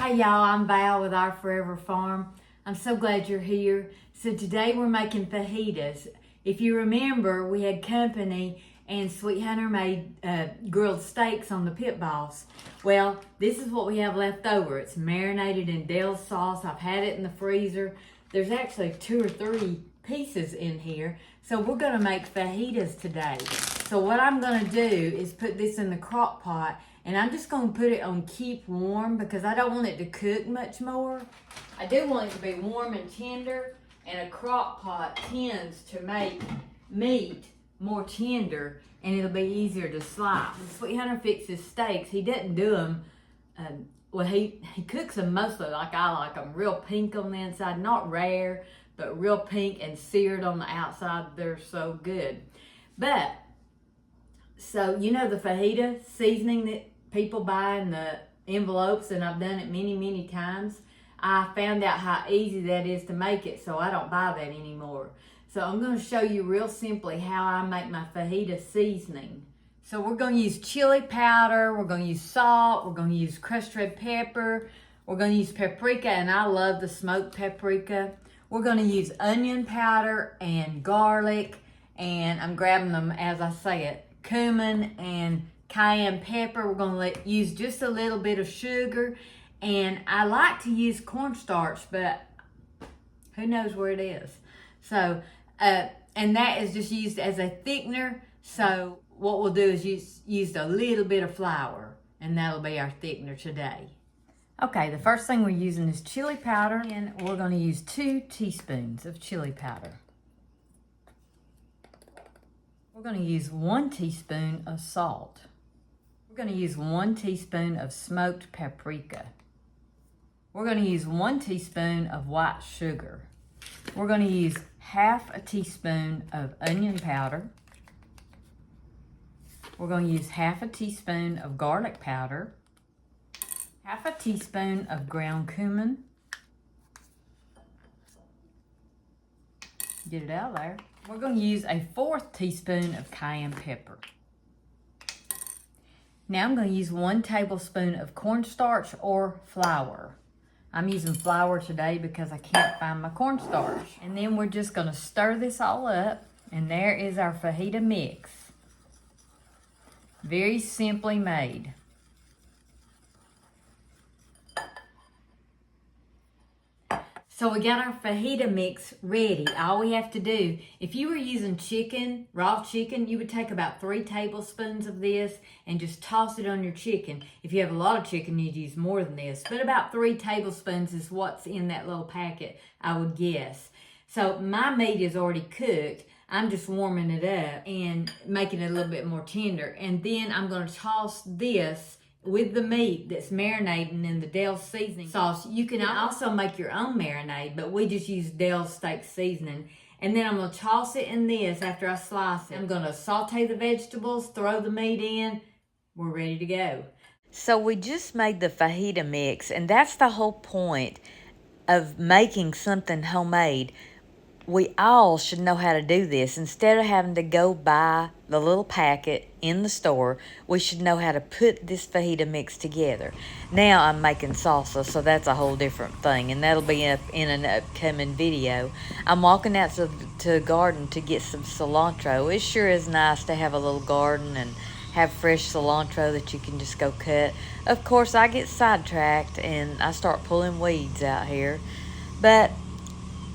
Hey y'all, I'm Val with Our Forever Farm. I'm so glad you're here. So today we're making fajitas. If you remember, we had company and Sweet Hunter made grilled steaks on the pit balls. Well, this is what we have left over. It's marinated in dill sauce. I've had it in the freezer. There's actually 2 or 3 pieces in here. So we're gonna make fajitas today. So what I'm gonna do is put this in the crock pot, and I'm just gonna put it on keep warm because I don't want it to cook much more. I do want it to be warm and tender, and a crock pot tends to make meat more tender and it'll be easier to slice. When Sweet Hunter fixes steaks, he doesn't do them, well he cooks them mostly like I like them, real pink on the inside, not rare, but real pink and seared on the outside. They're so good. But, so you know the fajita seasoning that people buy in the envelopes, and I've done it many times. I found out how easy that is to make it, so I don't buy that anymore. So I'm going to show you real simply how I make my fajita seasoning. So we're going to use chili powder, we're going to use salt, we're going to use crushed red pepper, we're going to use paprika, and I love the smoked paprika. We're going to use onion powder and garlic, and I'm grabbing them as I say it, cumin and cayenne pepper. We're going to use just a little bit of sugar, and I like to use cornstarch, but who knows where it is. So, and that is just used as a thickener. So what we'll do is use a little bit of flour, and that'll be our thickener today. Okay, the first thing we're using is chili powder, and we're going to use 2 teaspoons of chili powder. We're going to use 1 teaspoon of salt. We're going to use 1 teaspoon of smoked paprika. We're going to use 1 teaspoon of white sugar. We're going to use half a teaspoon of onion powder. We're going to use half a teaspoon of garlic powder. Half a teaspoon of ground cumin. Get it out of there. We're going to use a 1/4 teaspoon of cayenne pepper. Now I'm going to use 1 tablespoon of cornstarch or flour. I'm using flour today because I can't find my cornstarch. And then we're just going to stir this all up, and there is our fajita mix. Very simply made. So we got our fajita mix ready. All we have to do, if you were using chicken, raw chicken, you would take about 3 tablespoons of this and just toss it on your chicken. If you have a lot of chicken, you'd use more than this. But about 3 tablespoons is what's in that little packet, I would guess. So my meat is already cooked. I'm just warming it up and making it a little bit more tender. And then I'm going to toss this with the meat that's marinating in the Dell seasoning sauce. You can also make your own marinade, but we just use Dell steak seasoning. And then I'm going to toss it in this after I slice it. I'm going to saute the vegetables, throw the meat in. We're ready to go. So we just made the fajita mix, and that's the whole point of making something homemade. We all should know how to do this. Instead of having to go buy the little packet in the store, we should know how to put this fajita mix together. Now I'm making salsa, so that's a whole different thing, and that'll be up in an upcoming video. I'm walking out to the garden to get some cilantro. It sure is nice to have a little garden and have fresh cilantro that you can just go cut. Of course, I get sidetracked and I start pulling weeds out here, but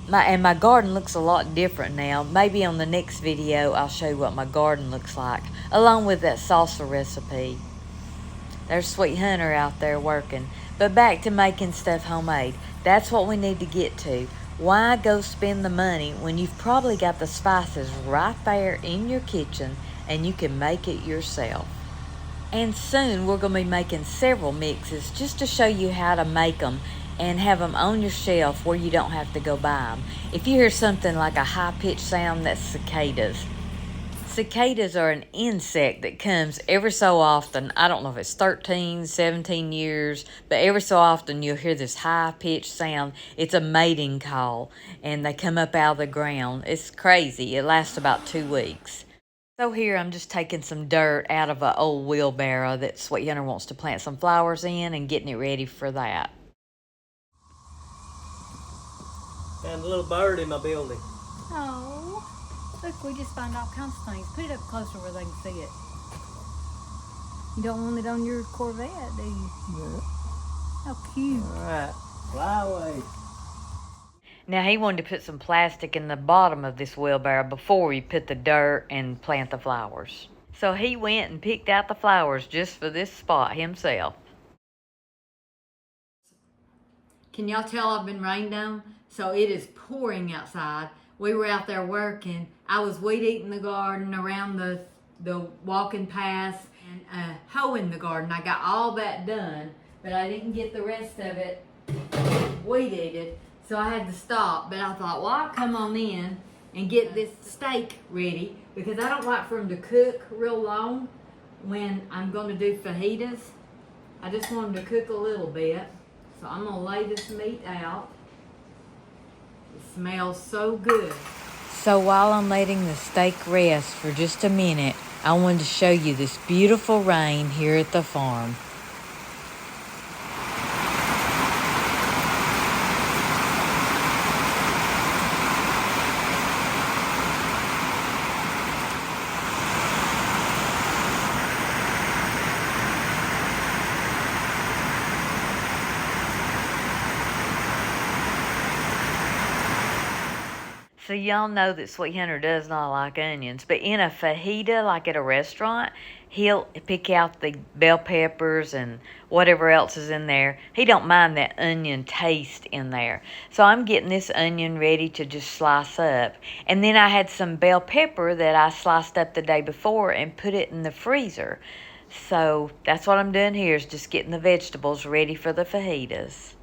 my garden looks a lot different now. Maybe on the next video I'll show you what my garden looks like, along with that salsa recipe. There's Sweet Hunter out there working. But back to making stuff homemade. That's what we need to get to. Why go spend the money when you've probably got the spices right there in your kitchen and you can make it yourself? And soon we're going to be making several mixes just to show you how to make them and have them on your shelf where you don't have to go buy them. If you hear something like a high-pitched sound, that's cicadas. Cicadas are an insect that comes every so often. I don't know if it's 13, 17 years, but every so often you'll hear this high-pitched sound. It's a mating call, and they come up out of the ground. It's crazy. It lasts about 2 weeks. So here I'm just taking some dirt out of an old wheelbarrow that Sweet Hunter wants to plant some flowers in and getting it ready for that. And a little bird in my building. Oh, look, we just find all kinds of things. Put it up closer where they can see it. You don't want it on your Corvette, do you? Yeah. How cute. All right, fly away. Now he wanted to put some plastic in the bottom of this wheelbarrow before we put the dirt and plant the flowers. So he went and picked out the flowers just for this spot himself. Can y'all tell I've been rained on? So it is pouring outside. We were out there working. I was weed eating the garden around the walking paths and hoeing the garden. I got all that done, but I didn't get the rest of it weed eated. So I had to stop, but I thought, well, I'll come on in and get this steak ready because I don't like for them to cook real long when I'm going to do fajitas. I just want them to cook a little bit. So I'm going to lay this meat out. It smells so good. So while I'm letting the steak rest for just a minute, I wanted to show you this beautiful rain here at the farm. So y'all know that Sweet Hunter does not like onions, but in a fajita, like at a restaurant, he'll pick out the bell peppers and whatever else is in there. He don't mind that onion taste in there. So I'm getting this onion ready to just slice up. And then I had some bell pepper that I sliced up the day before and put it in the freezer. So that's what I'm doing here, is just getting the vegetables ready for the fajitas.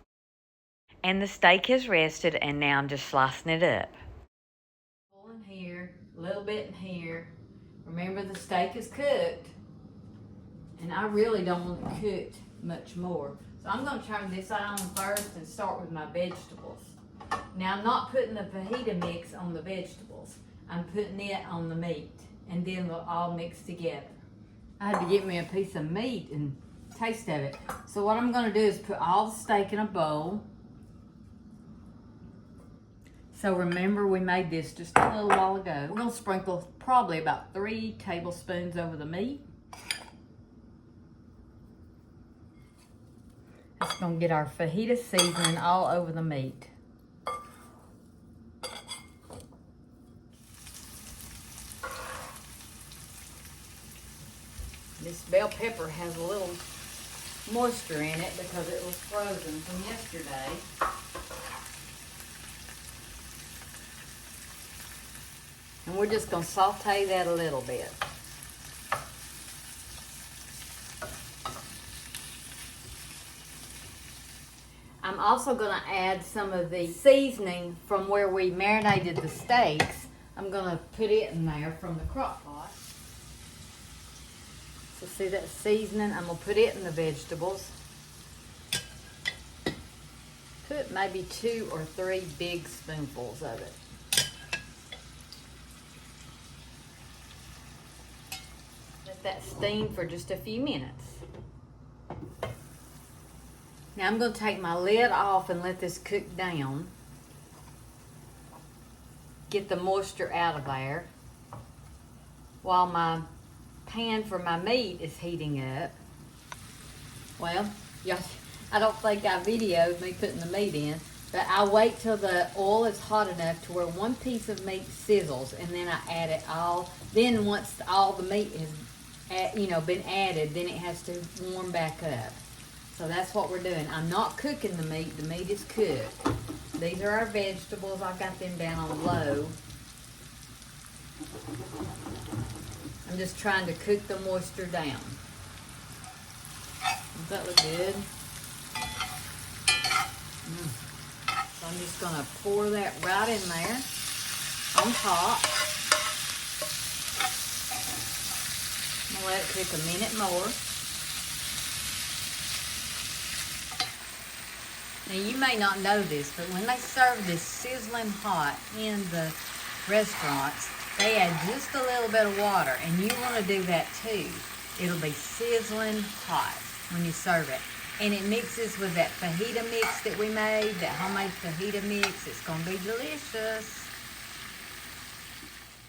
And the steak has rested, and now I'm just slicing it up. Here, a little bit in here. Remember, the steak is cooked, and I really don't want it cooked much more. So I'm going to turn this on first and start with my vegetables. Now, I'm not putting the fajita mix on the vegetables. I'm putting it on the meat, and then they'll all mix together. I had to get me a piece of meat and taste of it. So what I'm going to do is put all the steak in a bowl. So remember, we made this just a little while ago. We're going to sprinkle probably about 3 tablespoons over the meat. It's going to get our fajita seasoning all over the meat. This bell pepper has a little moisture in it because it was frozen from yesterday. And we're just going to saute that a little bit. I'm also going to add some of the seasoning from where we marinated the steaks. I'm going to put it in there from the crock pot. So see that seasoning? I'm going to put it in the vegetables. Put maybe 2 or 3 big spoonfuls of it. That steam for just a few minutes. Now I'm going to take my lid off and let this cook down. Get the moisture out of there while my pan for my meat is heating up. Well, y'all, I don't think I videoed me putting the meat in, but I wait till the oil is hot enough to where 1 piece of meat sizzles, and then I add it all. Then once all the meat has been added, then it has to warm back up. So that's what we're doing. I'm not cooking the meat. The meat is cooked. These are our vegetables. I've got them down on low. I'm just trying to cook the moisture down. Does that look good? So I'm just going to pour that right in there on top. I'm going to let it cook a minute more. Now you may not know this, but when they serve this sizzling hot in the restaurants, they add just a little bit of water, and you want to do that too. It'll be sizzling hot when you serve it. And it mixes with that fajita mix that we made, that homemade fajita mix. It's gonna be delicious.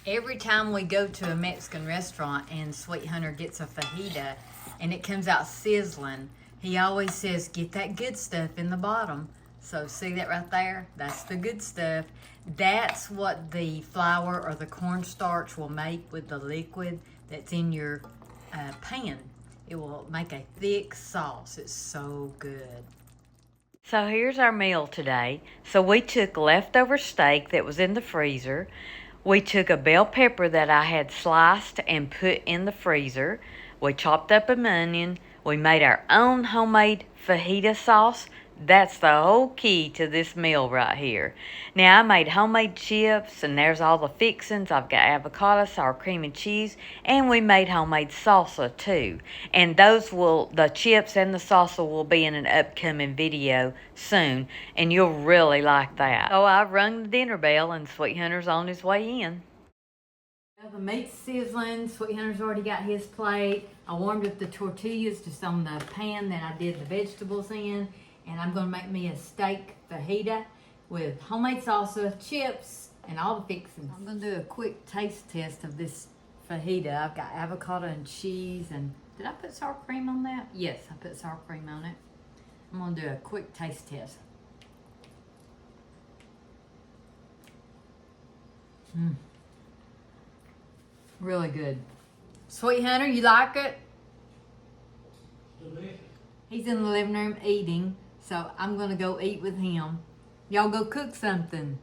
Every time we go to a Mexican restaurant and Sweet Hunter gets a fajita and it comes out sizzling, he always says, get that good stuff in the bottom. So see that right there? That's the good stuff. That's what the flour or the cornstarch will make with the liquid that's in your pan. It will make a thick sauce. It's so good. So here's our meal today. So we took leftover steak that was in the freezer. We took a bell pepper that I had sliced and put in the freezer. We chopped up an onion. We made our own homemade fajita sauce. That's the whole key to this meal right here. Now I made homemade chips, and there's all the fixings. I've got avocado, sour cream and cheese, and we made homemade salsa too. And the chips and the salsa will be in an upcoming video soon, and you'll really like that. So I've rung the dinner bell and Sweet Hunter's on his way in. Well, the meat's sizzling. Sweet Hunter's already got his plate. I warmed up the tortillas just on the pan that I did the vegetables in. And I'm going to make me a steak fajita with homemade salsa, chips, and all the fixings. I'm going to do a quick taste test of this fajita. I've got avocado and cheese. And did I put sour cream on that? Yes, I put sour cream on it. I'm going to do a quick taste test. Really good. Sweet Hunter, you like it? Delicious. He's in the living room eating. So I'm going to go eat with him. Y'all go cook something.